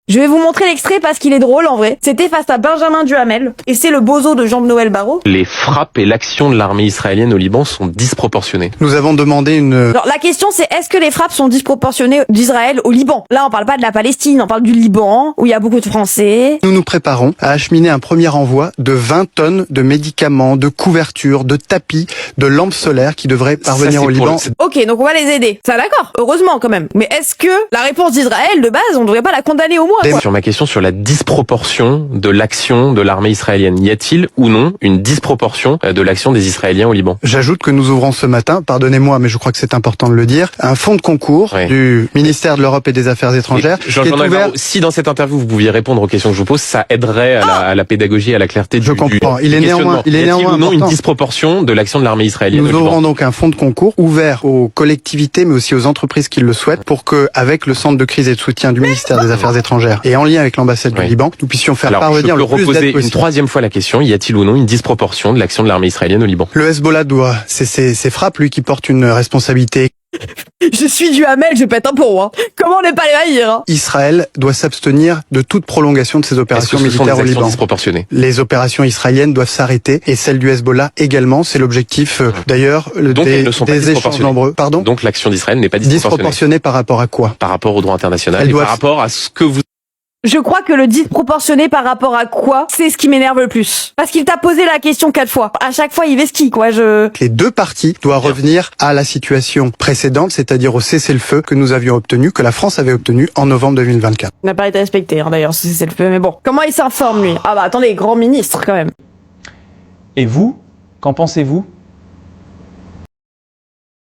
Je vais vous montrer l'extrait parce qu'il est drôle en vrai. C'était face à Benjamin Duhamel et c'est le bozo de Jean-Noël Barrot. Les frappes et l'action de l'armée israélienne au Liban sont disproportionnées. Nous avons demandé une... Alors la question c'est est-ce que les frappes sont disproportionnées d'Israël au Liban? Là on parle pas de la Palestine, on parle du Liban où il y a beaucoup de Français. Nous nous préparons à acheminer un premier envoi de 20 tonnes de médicaments, de couvertures, de tapis, de lampes solaires qui devraient parvenir au Liban. Ok, donc on va les aider. Ça d'accord, heureusement quand même. Mais est-ce que la réponse d'Israël de base, on devrait pas la condamner au moins quoi? Sur ma question sur la disproportion de l'action de l'armée israélienne, y a-t-il ou non une disproportion de l'action des Israéliens au Liban? J'ajoute que nous ouvrons ce matin, pardonnez-moi, mais je crois que c'est important de le dire, un fonds de concours du ministère de l'Europe et des Affaires étrangères. Jean-Noël Barrot, si dans cette interview vous pouviez répondre aux questions que je vous pose, ça aiderait à la pédagogie et à la clarté du questionnement. Je comprends. Il est néanmoins ou non important. une disproportion de l'action de l'armée israélienne au Liban? Nous ouvrons donc un fonds de concours ouvert aux collectivités, mais aussi aux entreprises qui le souhaitent, pour que, avec le centre de crise et de soutien du ministère des Affaires étrangères et en lien avec l'ambassade du Liban, nous puissions faire parvenir le plus d'aide possible. Je peux reposer une troisième fois la question, y a-t-il ou non une disproportion de l'action de l'armée israélienne au Liban? Le Hezbollah doit cesser ses frappes, lui qui porte une responsabilité. Je suis Duhamel, je pète un pont, hein. Comment ne pas les haïr, hein? Israël doit s'abstenir de toute prolongation de ses opérations militaires au Liban. Les opérations israéliennes doivent s'arrêter et celles du Hezbollah également. C'est l'objectif d'ailleurs des échanges nombreux. Pardon. Donc l'action d'Israël n'est pas disproportionnée par rapport à quoi? Par rapport au droit international et par rapport à ce que vous... Je crois que le disproportionné par rapport à quoi, c'est ce qui m'énerve le plus. Parce qu'il t'a posé la question 4 fois. À chaque fois, il vesquille, quoi, Les deux parties doivent revenir à la situation précédente, c'est-à-dire au cessez-le-feu que nous avions obtenu, que la France avait obtenu en novembre 2024. Il n'a pas été respecté, hein, d'ailleurs, ce cessez-le-feu, mais bon. Comment il s'informe, lui? Ah bah, attendez, grand ministre, quand même. Et vous, qu'en pensez-vous?